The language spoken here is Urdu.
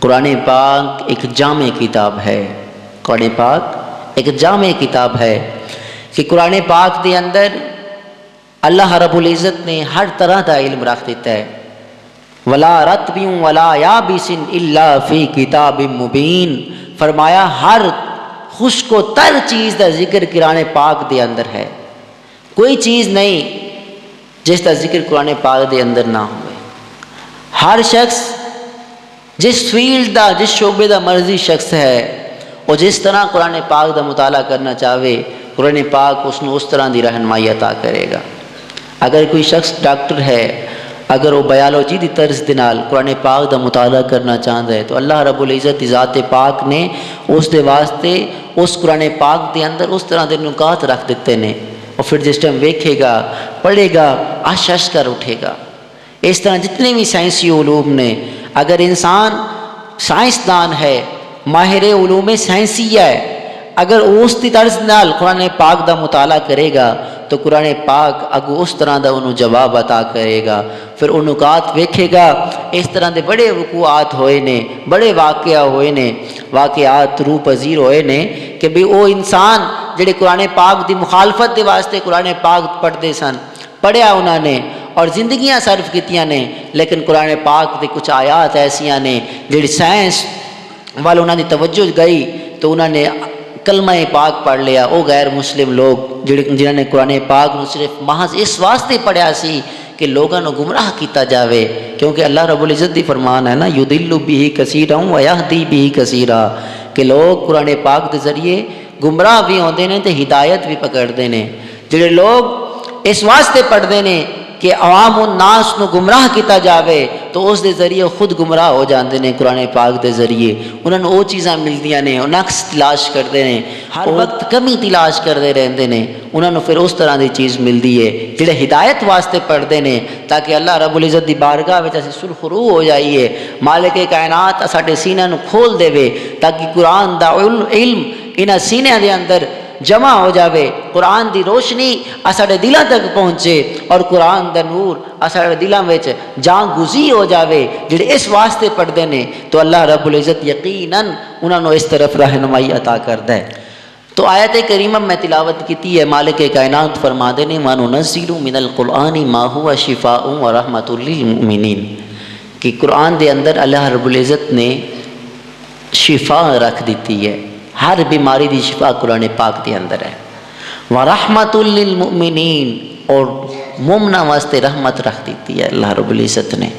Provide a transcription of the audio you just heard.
قرآن پاک ایک جامع کتاب ہے. قرآن پاک ایک جامع کتاب ہے کہ قرآن پاک دے اندر اللہ رب العزت نے ہر طرح دا علم رکھ دیتا ہے. وَلَا رَتْبٍ وَلَا يَابِسٍ إِلَّا فِي كِتَابٍ مُبِينٍ. فرمایا ہر خشک و تر چیز دا ذکر قرآن پاک دے اندر ہے. کوئی چیز نہیں جس کا ذکر قرآن پاک دے اندر نہ ہوئے. ہر شخص جس فیلڈ دا جس شعبے دا مرضی شخص ہے وہ جس طرح قرآن پاک دا مطالعہ کرنا چاہے قرآن پاک اس طرح دی رہنمائی عطا کرے گا. اگر کوئی شخص ڈاکٹر ہے اگر وہ بایولوجی دی طرز دے نال قرآن پاک دا مطالعہ کرنا چاہتا ہے تو اللہ رب العزت ذات پاک نے اس دے واسطے اس قرآن پاک دے اندر اس طرح دے نکات رکھ دیتے ہیں. اور پھر جس ٹائم ویکھے گا پڑھے گا آش کر اٹھے گا. اس طرح جتنے بھی سائنسی علوم نے اگر انسان سائنسدان ہے ماہر علوم سائنسیہ ہے اگر اس کی طرز نال قرآن پاک دا مطالعہ کرے گا تو قرآن پاک اگو اس طرح دا انہوں جواب عطا کرے گا. پھر ان نکات ویکھے گا اس طرح دے بڑے وقوعات ہوئے نے بڑے واقعات روح پذیر ہوئے نے کہ بھی وہ انسان جڑے قرآن پاک دی مخالفت دے واسطے قرآن پاک پڑھتے سن پڑھیا انہوں نے اور زندگیاں صرف کیتیاں نے لیکن قرآن پاک دے کچھ آیات ایسیاں نے جڑی سائنس وال انہوں نے توجہ گئی تو انہوں نے کلمہ پاک پڑھ لیا. وہ غیر مسلم لوگ جنہوں نے قرآن پاک نو صرف محض اس واسطے پڑھیا سی کہ لوگوں کو گمراہ کیتا جاوے کیونکہ اللہ رب العزت دی فرمان ہے نا یضل بہ کثیرا و یہدی بہ کثیرا کہ لوگ قرآن پاک دے ذریعے گمراہ بھی ہوندے نے تے ہدایت بھی پکڑتے ہیں. جڑے لوگ اس واسطے پڑھتے ہیں کہ عوام الناس نو گمراہ کیتا جاوے تو اس دے ذریعے خود گمراہ ہو جاندے نے. قرآن پاک دے ذریعے انہوں نے وہ چیزاں ملدیاں نے وہ نقص تلاش کرتے ہیں ہر وقت کمی تلاش کرتے رہندے نے انہوں نے پھر اس طرح دی چیز ملدی ہے جڑے ہدایت واسطے پڑھتے ہیں تاکہ اللہ رب العزت دی بارگاہ وچ اسی سرخرو ہو جائیے. مالک کائنات ساڈے سینیاں نو کھول دے تاکہ قرآن دا علم انہاں سینیاں دے اندر جمع ہو جاوے قرآن دی روشنی اساڈے دلاں تک پہنچے اور قرآن دا نور اساڈے دلاں وچ جان گزی ہو جاوے. جڑے اس واسطے پڑھتے ہیں تو اللہ رب العزت یقیناً انہوں نے اس طرف رہنمائی عطا کرتا ہے. تو آیت کریمہ میں تلاوت کیتی ہے مالک کائنات فرماتے ہیں وَنُنَزِّلُ مِنَ الْقُرْآنِ مَا هُوَ شِفَاءٌ وَرَحْمَةٌ لِّلْمُؤْمِنِينَ کہ قرآن دے اندر اللہ رب العزت نے شفا رکھ دیتی ہے. ہر بیماری دی شفا قرآن پاک دے اندر ہے. وَرَحْمَةٌ لِّلْمُؤْمِنِينَ اور مومنہ واسطے رحمت رکھ دیتی ہے اللہ رب العزت نے.